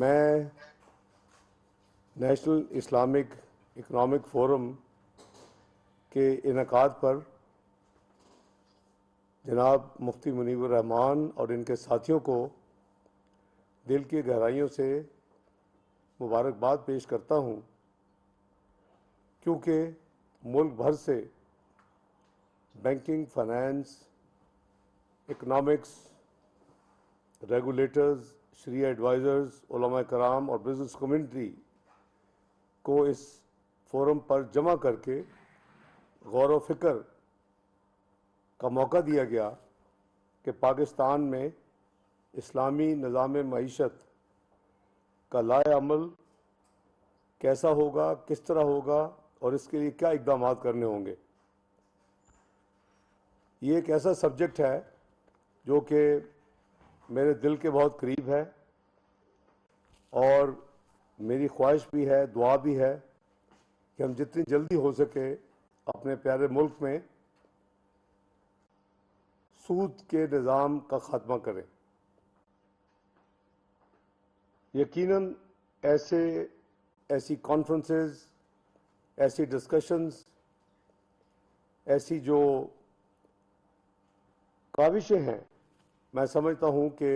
میں national Islamic economic forum کے انعقاد پر جناب مفتی منیب الرحمان اور ان کے ساتھیوں کو دل کی گہرائیوں سے مبارکباد پیش کرتا ہوں، کیونکہ ملک بھر سے بینکنگ، فائنانس، اکنامکس، ریگولیٹرز، شریعہ ایڈوائزرز، علماء کرام اور بزنس کمیونٹی کو اس فورم پر جمع کر کے غور و فکر کا موقع دیا گیا کہ پاکستان میں اسلامی نظام معیشت کا لائحہ عمل کیسا ہوگا، کس طرح ہوگا اور اس کے لیے کیا اقدامات کرنے ہوں گے۔ یہ ایک ایسا سبجیکٹ ہے جو کہ میرے دل کے بہت قریب ہے، اور میری خواہش بھی ہے، دعا بھی ہے کہ ہم جتنی جلدی ہو سکے اپنے پیارے ملک میں سود کے نظام کا خاتمہ کریں۔ یقیناً ایسی کانفرنسز، ایسی ڈسکشنز، ایسی جو کاوشیں ہیں، میں سمجھتا ہوں کہ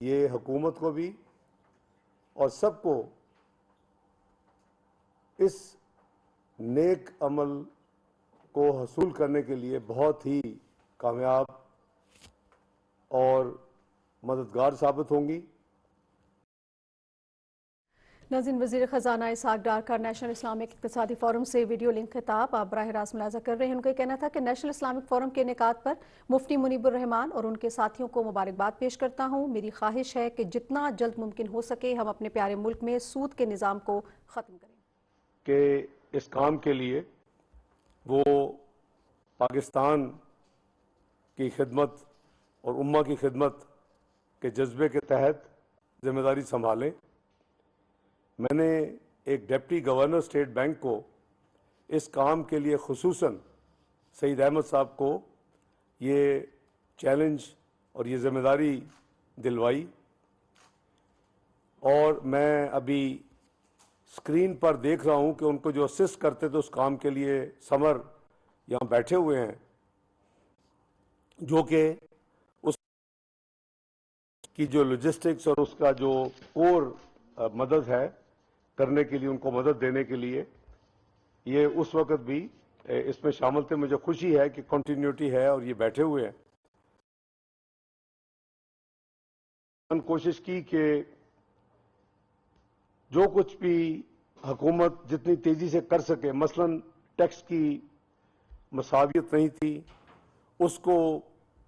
یہ حکومت کو بھی اور سب کو اس نیک عمل کو حصول کرنے کے لیے بہت ہی کامیاب اور مددگار ثابت ہوں گی۔ ناظرین، وزیر خزانہ اسحاق ڈار کا نیشنل اسلامک اقتصادی فورم سے ویڈیو لنک خطاب آپ براہ راست ملاحظہ کر رہے ہیں۔ ان کا کہنا تھا کہ نیشنل اسلامک فورم کے انعقاد پر مفتی منیب الرحمان اور ان کے ساتھیوں کو مبارکباد پیش کرتا ہوں۔ میری خواہش ہے کہ جتنا جلد ممکن ہو سکے ہم اپنے پیارے ملک میں سود کے نظام کو ختم کریں۔ کہ اس کام کے لیے وہ پاکستان کی خدمت اور امہ کی خدمت کے جذبے کے تحت ذمہ داری سنبھالیں۔ میں نے ایک ڈپٹی گورنر اسٹیٹ بینک کو اس کام کے لیے خصوصاً سعید احمد صاحب کو یہ چیلنج اور یہ ذمہ داری دلوائی، اور میں ابھی اسکرین پر دیکھ رہا ہوں کہ ان کو جو اسسٹ کرتے تھے اس کام کے لیے سمر یہاں بیٹھے ہوئے ہیں، جو کہ اس کی جو لاجسٹکس اور اس کا جو کور مدد ہے کرنے کے لیے، ان کو مدد دینے کے لیے یہ اس وقت بھی اس میں شامل تھے۔ مجھے خوشی ہے کہ کنٹینیوٹی ہے اور یہ بیٹھے ہوئے ہیں۔ میں نے کوشش کی کہ جو کچھ بھی حکومت جتنی تیزی سے کر سکے، مثلا ٹیکس کی مساویت نہیں تھی، اس کو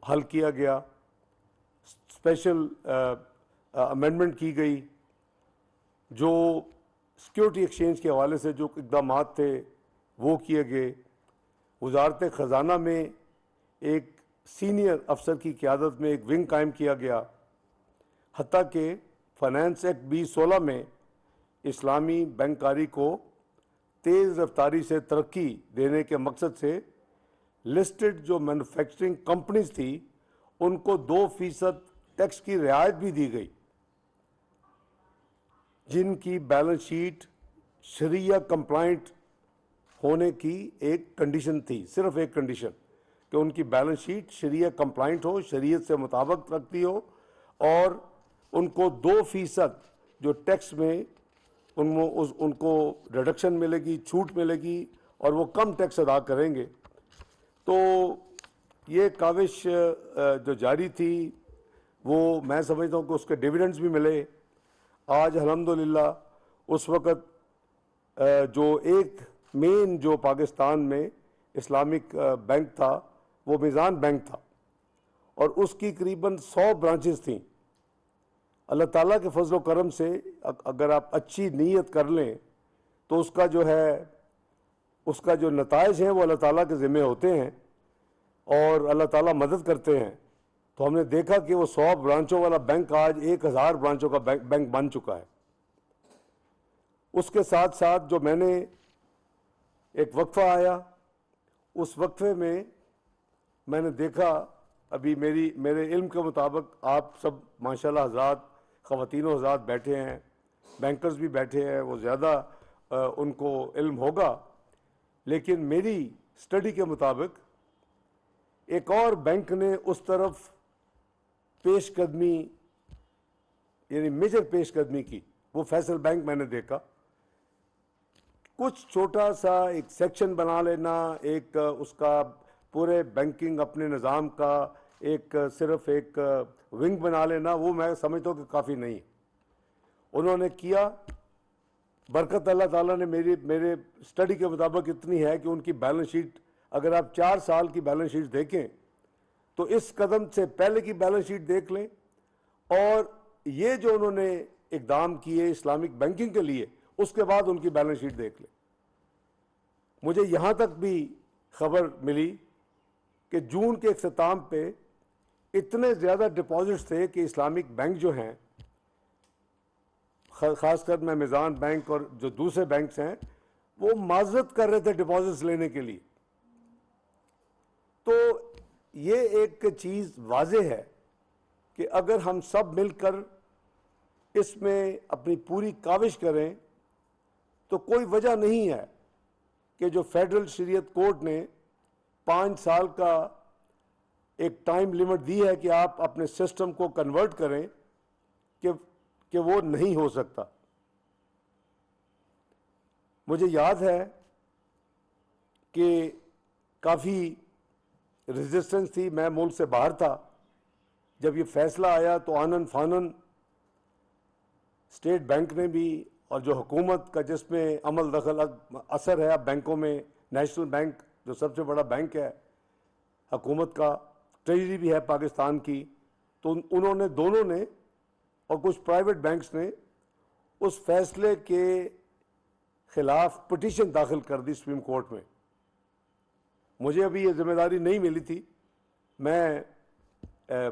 حل کیا گیا، اسپیشل امینڈمنٹ کی گئی، جو سیکیورٹی ایکسچینج کے حوالے سے جو اقدامات تھے وہ کیے گئے۔ وزارت خزانہ میں ایک سینئر افسر کی قیادت میں ایک ونگ قائم کیا گیا، حتیٰ کہ فائنانس ایکٹ 2016 میں اسلامی بینکاری کو تیز رفتاری سے ترقی دینے کے مقصد سے لسٹڈ جو مینوفیکچرنگ کمپنیز تھی ان کو 2% ٹیکس کی رعایت بھی دی گئی، جن کی بیلنس شیٹ شریعہ کمپلائنٹ ہونے کی ایک کنڈیشن تھی، صرف ایک کنڈیشن کہ ان کی بیلنس شیٹ شریعہ کمپلائنٹ ہو، شریعت سے مطابقت رکھتی ہو، اور ان کو 2% جو ٹیکس میں ان کو ریڈکشن ملے گی، چھوٹ ملے گی، اور وہ کم ٹیکس ادا کریں گے۔ تو یہ کاوش جو جاری تھی وہ میں سمجھتا ہوں کہ اس کے ڈیویڈنڈز بھی ملے۔ آج الحمدللہ اس وقت جو ایک مین جو پاکستان میں اسلامک بینک تھا وہ میزان بینک تھا، اور اس کی قریباً 100 برانچز تھیں۔ اللہ تعالیٰ کے فضل و کرم سے اگر آپ اچھی نیت کر لیں تو اس کا جو نتائج ہیں وہ اللہ تعالیٰ کے ذمہ ہوتے ہیں، اور اللہ تعالیٰ مدد کرتے ہیں۔ تو ہم نے دیکھا کہ وہ 100 برانچوں والا بینک آج 1000 برانچوں کا بینک بن چکا ہے۔ اس کے ساتھ ساتھ جو میں نے ایک وقفہ آیا، اس وقفے میں نے دیکھا، ابھی میرے علم کے مطابق آپ سب ماشاءاللہ حضرات، خواتین و حضرات بیٹھے ہیں، بینکرز بھی بیٹھے ہیں, وہ زیادہ ان کو علم ہوگا, لیکن میری اسٹڈی کے مطابق ایک اور بینک نے اس طرف پیش قدمی, یعنی میجر پیش قدمی کی, وہ فیصل بینک میں نے دیکھا. کچھ چھوٹا سا ایک سیکشن بنا لینا, ایک اس کا پورے بینکنگ اپنے نظام کا ایک صرف ایک ونگ بنا لینا, وہ میں سمجھتا ہوں کہ کافی نہیں. انہوں نے کیا, برکت اللہ تعالیٰ نے میرے اسٹڈی کے مطابق اتنی ہے کہ ان کی بیلنس شیٹ اگر آپ 4 سال کی بیلنس شیٹ دیکھیں تو اس قدم سے پہلے کی بیلنس شیٹ دیکھ لیں, اور یہ جو انہوں نے اقدام کیے اسلامک بینکنگ کے لیے اس کے بعد ان کی بیلنس شیٹ دیکھ لیں. مجھے یہاں تک بھی خبر ملی کہ جون کے اختتام پہ اتنے زیادہ ڈپازٹس تھے کہ اسلامک بینک جو ہیں, خاص کر میں میزان بینک اور جو دوسرے بینکس ہیں, وہ معذرت کر رہے تھے ڈپازٹس لینے کے لیے. تو یہ ایک چیز واضح ہے کہ اگر ہم سب مل کر اس میں اپنی پوری کاوش کریں تو کوئی وجہ نہیں ہے کہ جو فیڈرل شریعت کورٹ نے 5 سال کا ایک ٹائم لمٹ دی ہے کہ آپ اپنے سسٹم کو کنورٹ کریں کہ وہ نہیں ہو سکتا. مجھے یاد ہے کہ کافی ریزسٹنس تھی, میں ملک سے باہر تھا, جب یہ فیصلہ آیا تو آنن فانن اسٹیٹ بینک نے بھی, اور جو حکومت کا جس میں عمل دخل اثر ہے اب بینکوں میں, نیشنل بینک جو سب سے بڑا بینک ہے حکومت کا, ٹریجری بھی ہے پاکستان کی, تو انہوں نے دونوں نے اور کچھ پرائیویٹ بینکس نے اس فیصلے کے خلاف پٹیشن داخل کر دی سپریم کورٹ میں. مجھے ابھی یہ ذمہ داری نہیں ملی تھی, میں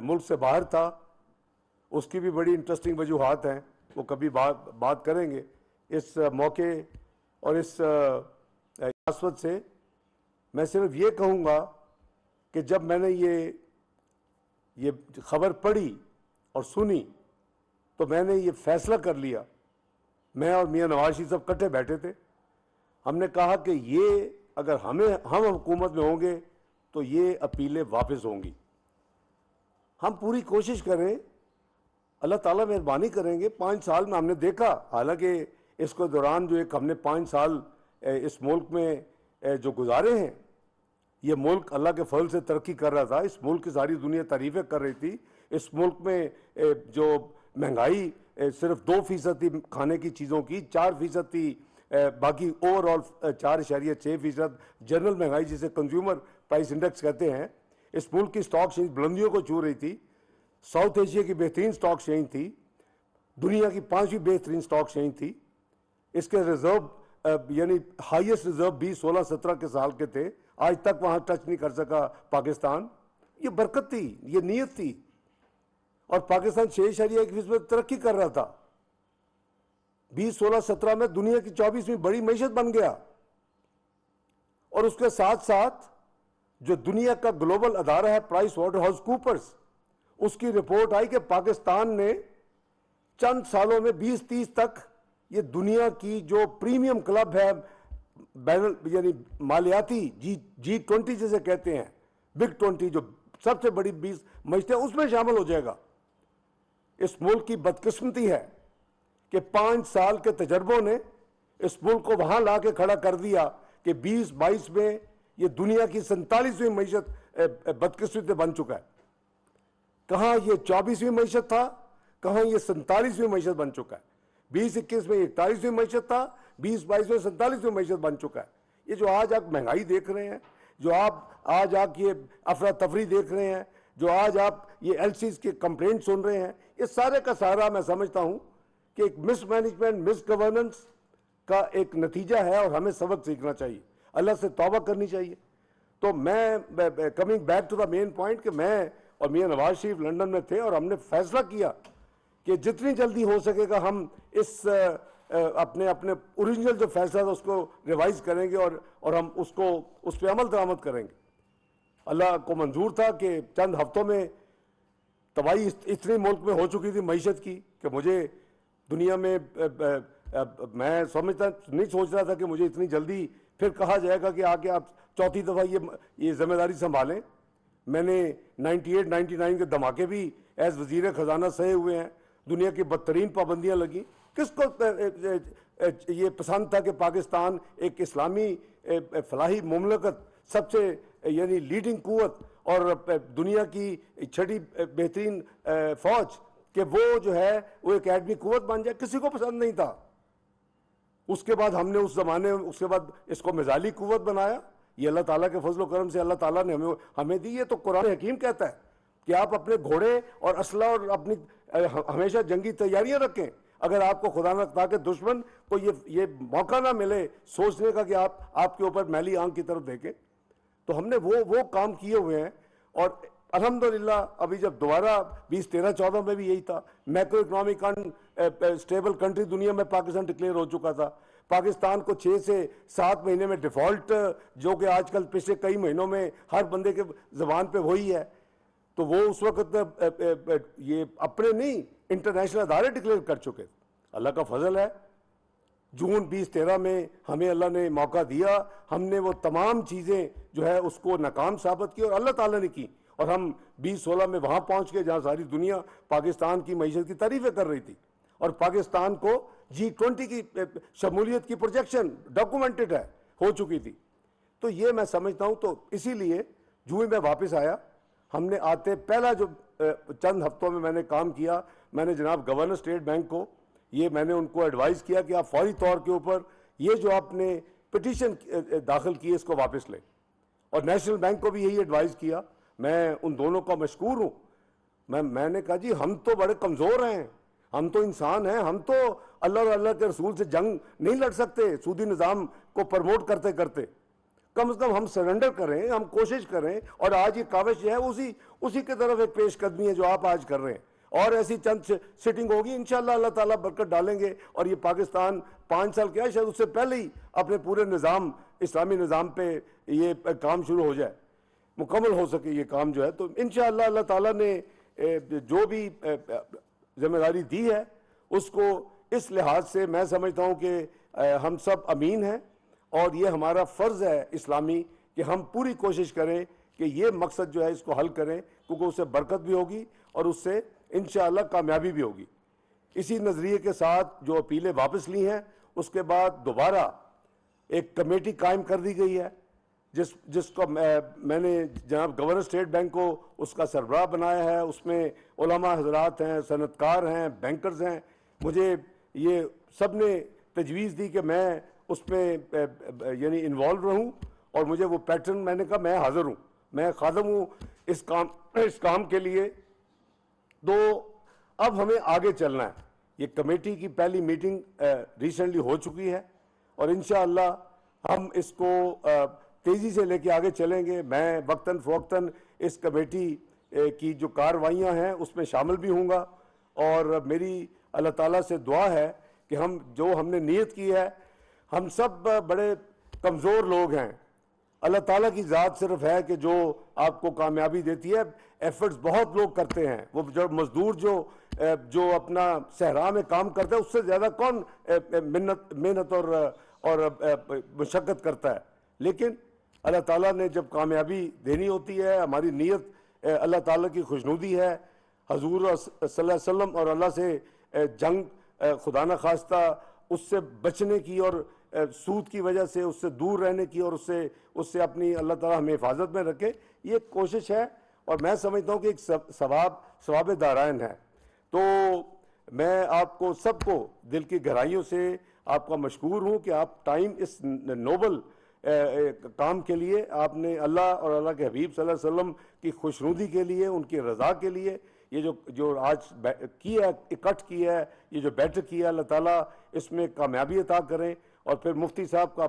ملک سے باہر تھا, اس کی بھی بڑی انٹرسٹنگ وجوہات ہیں, وہ کبھی بات کریں گے. اس موقع اور اس مناسبت سے میں صرف یہ کہوں گا کہ جب میں نے یہ خبر پڑھی اور سنی تو میں نے یہ فیصلہ کر لیا, میں اور میاں نواز شریف صاحب کٹھے بیٹھے تھے, ہم نے کہا کہ یہ اگر ہم حکومت میں ہوں گے تو یہ اپیلیں واپس ہوں گی. ہم پوری کوشش کریں, اللہ تعالیٰ مہربانی کریں گے. 5 سال میں ہم نے دیکھا, حالانکہ اس کے دوران جو ایک ہم نے 5 سال اس ملک میں جو گزارے ہیں, یہ ملک اللہ کے فضل سے ترقی کر رہا تھا, اس ملک کی ساری دنیا تعریفیں کر رہی تھی. اس ملک میں جو مہنگائی صرف 2% تھی کھانے کی چیزوں کی, 4% تھی باقی اوور آل 4.6% جنرل مہنگائی جسے کنزیومر پرائس انڈیکس کہتے ہیں. اس ملک کی اسٹاک ایکسچینج بلندیوں کو چھو رہی تھی, ساؤتھ ایشیا کی بہترین اسٹاک ایکسچینج تھی, دنیا کی 5ویں بہترین اسٹاک ایکسچینج تھی. اس کے ریزرو یعنی ہائیسٹ ریزرو 2016-17 کے سال کے تھے, آج تک وہاں ٹچ نہیں کر سکا پاکستان. یہ برکت تھی, یہ نیت تھی, اور پاکستان 6.1% ترقی کر رہا تھا. 2016-17 میں دنیا کی 24ویں بڑی معیشت بن گیا. اور اس کے ساتھ ساتھ جو دنیا کا گلوبل ادارہ ہے پرائس واٹر ہاؤس کوپرز, اس کی رپورٹ آئی کہ پاکستان نے چند سالوں میں 2030 تک یہ دنیا کی جو پریمیم کلب ہے یعنی مالیاتی G20 جسے کہتے ہیں, بگ 20 جو سب سے بڑی 20 معیشتیں, اس میں شامل ہو جائے گا. اس ملک کی بدقسمتی ہے کہ 5 سال کے تجربوں نے اس ملک کو وہاں لا کے کھڑا کر دیا کہ 2022 میں یہ دنیا کی 47ویں معیشت بدقسمتی بن چکا ہے. کہاں یہ 24ویں معیشت تھا, کہاں یہ 47ویں معیشت بن چکا ہے. 2021 میں 41ویں معیشت تھا, 2022 میں 47ویں معیشت بن چکا ہے. یہ جو آج آپ مہنگائی دیکھ رہے ہیں, جو آپ آج یہ افراتفری دیکھ رہے ہیں, جو آج آپ یہ ایل سیز کے کمپلینٹ سن رہے ہیں, یہ سارے کا سارا میں سمجھتا ہوں کہ ایک مس مینجمنٹ, مس گورننس کا ایک نتیجہ ہے, اور ہمیں سبق سیکھنا چاہیے, اللہ سے توبہ کرنی چاہیے. تو میں coming back to the main point کہ میں اور میاں نواز شریف لنڈن میں تھے, اور ہم نے فیصلہ کیا کہ جتنی جلدی ہو سکے گا ہم اس اپنے اوریجنل جو فیصلہ تھا اس کو ریوائز کریں گے, اور ہم اس پہ عمل درآمد کریں گے. اللہ کو منظور تھا کہ چند ہفتوں میں تباہی اتنی ملک میں ہو چکی تھی معیشت کی کہ مجھے دنیا میں میں نہیں سوچ رہا تھا کہ مجھے اتنی جلدی پھر کہا جائے گا کہ آ کے آپ چوتھی دفعہ یہ ذمہ داری سنبھالیں. میں نے 98 99 کے دھماکے بھی ایز وزیر خزانہ سہے ہوئے ہیں. دنیا کی بدترین پابندیاں لگیں. کس کو یہ پسند تھا کہ پاکستان ایک اسلامی فلاحی مملکت, سب سے یعنی لیڈنگ قوت اور دنیا کی چھٹی بہترین فوج, کہ وہ جو ہے وہ ایک ایٹمی قوت بن جائے؟ کسی کو پسند نہیں تھا. اس کے بعد ہم نے اس زمانے میں اس کے بعد اس کو مثالی قوت بنایا. یہ اللہ تعالیٰ کے فضل و کرم سے اللہ تعالیٰ نے ہمیں دی. یہ تو قرآن حکیم کہتا ہے کہ آپ اپنے گھوڑے اور اسلحہ اور اپنی ہمیشہ جنگی تیاریاں رکھیں. اگر آپ کو خدا نہ خواستہ کہ دشمن کو یہ موقع نہ ملے سوچنے کا کہ آپ کے اوپر میلی آنکھ کی طرف دیکھیں, تو ہم نے وہ کام کیے ہوئے ہیں. اور الحمدللہ ابھی جب دوبارہ 2013-14 میں بھی یہی تھا, میکرو اکنامک اسٹیبل کنٹری دنیا میں پاکستان ڈکلیئر ہو چکا تھا. پاکستان کو 6 سے 7 مہینے میں ڈیفالٹ, جو کہ آج کل پچھلے کئی مہینوں میں ہر بندے کے زبان پہ وہی ہے, تو وہ اس وقت یہ اپنے نہیں انٹرنیشنل ادارے ڈکلیئر کر چکے. اللہ کا فضل ہے, جون 2013 میں ہمیں اللہ نے موقع دیا, ہم نے وہ تمام چیزیں جو ہے اس کو ناکام ثابت کی اور اللہ تعالیٰ نے کی, اور ہم 2016 میں وہاں پہنچ کے جہاں ساری دنیا پاکستان کی معیشت کی تعریفیں کر رہی تھی, اور پاکستان کو G20 کی شمولیت کی پروجیکشن ڈاکومنٹڈ ہے, ہو چکی تھی. تو یہ میں سمجھتا ہوں, تو اسی لیے جو ہی میں واپس آیا, ہم نے آتے پہلا جو چند ہفتوں میں نے کام کیا, میں نے جناب گورنر اسٹیٹ بینک کو یہ میں نے ان کو ایڈوائز کیا کہ آپ فوری طور کے اوپر یہ جو آپ نے پٹیشن داخل کی اس کو واپس لیں, اور نیشنل بینک کو بھی یہی ایڈوائز کیا. میں ان دونوں کا مشکور ہوں. میں نے کہا جی ہم تو بڑے کمزور ہیں, ہم تو انسان ہیں, ہم تو اللہ اور اللہ کے رسول سے جنگ نہیں لڑ سکتے سودی نظام کو پروموٹ کرتے کرتے. کم از کم ہم سرنڈر کریں, ہم کوشش کریں, اور آج یہ کاوش جو ہے اسی کے طرف ایک پیش قدمی ہے جو آپ آج کر رہے ہیں. اور ایسی چند سٹنگ ہوگی انشاءاللہ, اللہ تعالیٰ برکت ڈالیں گے, اور یہ پاکستان 5 سال کیا شاید اس سے پہلے ہی اپنے پورے نظام اسلامی نظام پہ یہ کام شروع ہو جائے, مکمل ہو سکے یہ کام جو ہے. تو انشاءاللہ اللہ تعالیٰ نے جو بھی ذمہ داری دی ہے اس کو اس لحاظ سے میں سمجھتا ہوں کہ ہم سب امین ہیں, اور یہ ہمارا فرض ہے اسلامی کہ ہم پوری کوشش کریں کہ یہ مقصد جو ہے اس کو حل کریں, کیونکہ اس سے برکت بھی ہوگی اور اس سے انشاءاللہ کامیابی بھی ہوگی. اسی نظریے کے ساتھ جو اپیلیں واپس لی ہیں, اس کے بعد دوبارہ ایک کمیٹی قائم کر دی گئی ہے جس کو میں نے جناب گورنر اسٹیٹ بینک کو اس کا سربراہ بنایا ہے. اس میں علماء حضرات ہیں, صنعت کار ہیں, بینکرز ہیں. مجھے یہ سب نے تجویز دی کہ میں اس میں یعنی انوالو رہوں, اور مجھے وہ پیٹرن, میں نے کہا میں حاضر ہوں, میں خادم ہوں اس کام کے لیے. تو اب ہمیں آگے چلنا ہے. یہ کمیٹی کی پہلی میٹنگ ریسنٹلی ہو چکی ہے, اور انشاءاللہ ہم اس کو تیزی سے لے کے آگے چلیں گے. میں وقتاً فوقتاً اس کمیٹی کی جو کاروائیاں ہیں اس میں شامل بھی ہوں گا, اور میری اللہ تعالیٰ سے دعا ہے کہ ہم نے نیت کی ہے, ہم سب بڑے کمزور لوگ ہیں. اللہ تعالیٰ کی ذات صرف ہے کہ جو آپ کو کامیابی دیتی ہے. ایفرٹس بہت لوگ کرتے ہیں, وہ جو مزدور جو اپنا صحرا میں کام کرتا ہے اس سے زیادہ کون محنت اور مشقت کرتا ہے. لیکن اللہ تعالیٰ نے جب کامیابی دینی ہوتی ہے, ہماری نیت اللہ تعالیٰ کی خوشنودی ہے, حضور صلی اللہ علیہ وسلم اور اللہ سے جنگ خدا نہ خواستہ اس سے بچنے کی, اور سود کی وجہ سے اس سے دور رہنے کی, اور اس سے اپنی اللہ تعالیٰ ہمیں حفاظت میں رکھے, یہ کوشش ہے. اور میں سمجھتا ہوں کہ ایک ثواب دارائن ہے. تو میں آپ کو سب کو دل کی گہرائیوں سے آپ کا مشکور ہوں کہ آپ ٹائم اس نوبل کام کے لیے آپ نے اللہ اور اللہ کے حبیب صلی اللہ علیہ وسلم کی خوشنودی کے لیے, ان کی رضا کے لیے یہ جو آج کیا ہے, اکٹھ کیا ہے, یہ جو بیٹھک کی ہے, اللہ تعالیٰ اس میں کامیابی عطا کریں. اور پھر مفتی صاحب کا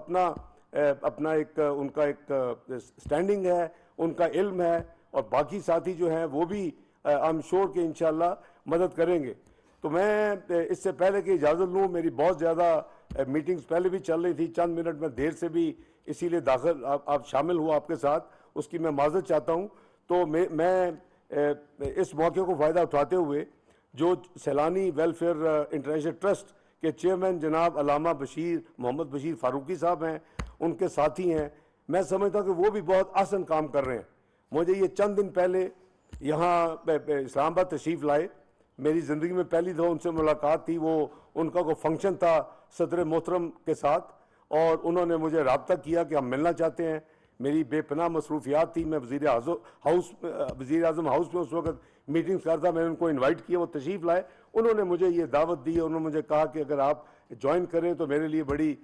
اپنا ان کا ایک سٹینڈنگ ہے, ان کا علم ہے, اور باقی ساتھی جو ہیں وہ بھی I'm sure کہ انشاءاللہ مدد کریں گے. تو میں اس سے پہلے کہ اجازت لوں, میری بہت زیادہ میٹنگز پہلے بھی چل رہی تھی, چند منٹ میں دیر سے بھی اسی لیے آپ شامل ہوا آپ کے ساتھ, اس کی میں معذرت چاہتا ہوں. تو میں اس موقع کو فائدہ اٹھاتے ہوئے جو سیلانی ویلفیئر انٹرنیشنل ٹرسٹ کے چیئرمین جناب علامہ محمد بشیر فاروقی صاحب ہیں، ان کے ساتھی ہیں، میں سمجھتا ہوں کہ وہ بھی بہت آسان کام کر رہے ہیں. مجھے یہ چند دن پہلے یہاں اسلام آباد تشریف لائے، میری زندگی میں پہلی دفعہ ان سے ملاقات تھی. وہ ان کا کوئی فنکشن تھا صدر محترم کے ساتھ، اور انہوں نے مجھے رابطہ کیا کہ ہم ملنا چاہتے ہیں. میری بے پناہ مصروفیات تھی، میں وزیر اعظم ہاؤس میں اس وقت میٹنگز کرتا، میں نے ان کو انوائٹ کیا، وہ تشریف لائے. انہوں نے مجھے یہ دعوت دی، انہوں نے مجھے کہا کہ اگر آپ جوائن کریں تو میرے لیے بڑی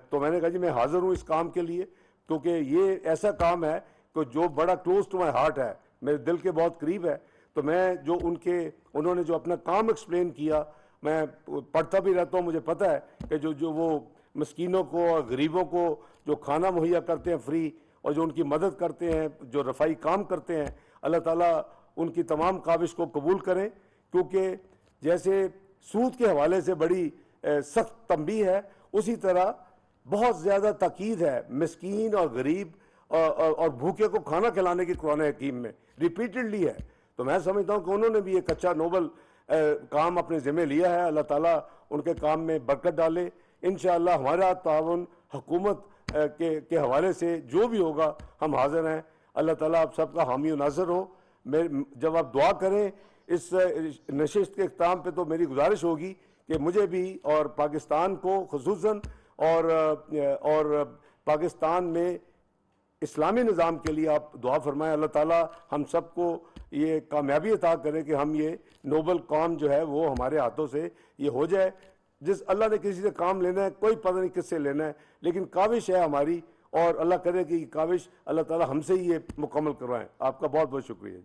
تو میں نے کہا جی میں حاضر ہوں اس کام کے لیے، کیونکہ یہ ایسا کام ہے کہ جو بڑا کلوز ٹو مائی ہارٹ ہے، میرے دل کے بہت قریب ہے. تو میں جو انہوں نے جو اپنا کام ایکسپلین کیا، میں پڑھتا بھی رہتا ہوں، مجھے پتہ ہے کہ جو وہ مسکینوں کو اور غریبوں کو جو کھانا مہیا کرتے ہیں فری، اور جو ان کی مدد کرتے ہیں، جو رفائی کام کرتے ہیں، اللہ تعالیٰ ان کی تمام کاوش کو قبول کریں. کیونکہ جیسے سود کے حوالے سے بڑی سخت تنبیہ ہے، اسی طرح بہت زیادہ تاکید ہے مسکین اور غریب اور بھوکے کو کھانا کھلانے کی قرآن حکیم میں ریپیٹڈلی ہے. تو میں سمجھتا ہوں کہ انہوں نے بھی ایک اچھا نوبل کام اپنے ذمہ لیا ہے. اللہ تعالیٰ ان کے کام میں برکت ڈالے. انشاءاللہ ہمارا تعاون حکومت کے حوالے سے جو بھی ہوگا ہم حاضر ہیں. اللہ تعالیٰ آپ سب کا حامی و ناصر ہو. جب آپ دعا کریں اس نشست کے اختتام پہ، تو میری گزارش ہوگی کہ مجھے بھی اور پاکستان کو خصوصاً اور پاکستان میں اسلامی نظام کے لیے آپ دعا فرمائیں. اللہ تعالیٰ ہم سب کو یہ کامیابی عطا کرے کہ ہم یہ نوبل کام جو ہے وہ ہمارے ہاتھوں سے یہ ہو جائے. جس اللہ نے کسی سے کام لینا ہے، کوئی پتہ نہیں کس سے لینا ہے، لیکن کاوش ہے ہماری، اور اللہ کرے کہ یہ کاوش اللہ تعالیٰ ہم سے ہی یہ مکمل کروائیں. آپ کا بہت بہت شکریہ.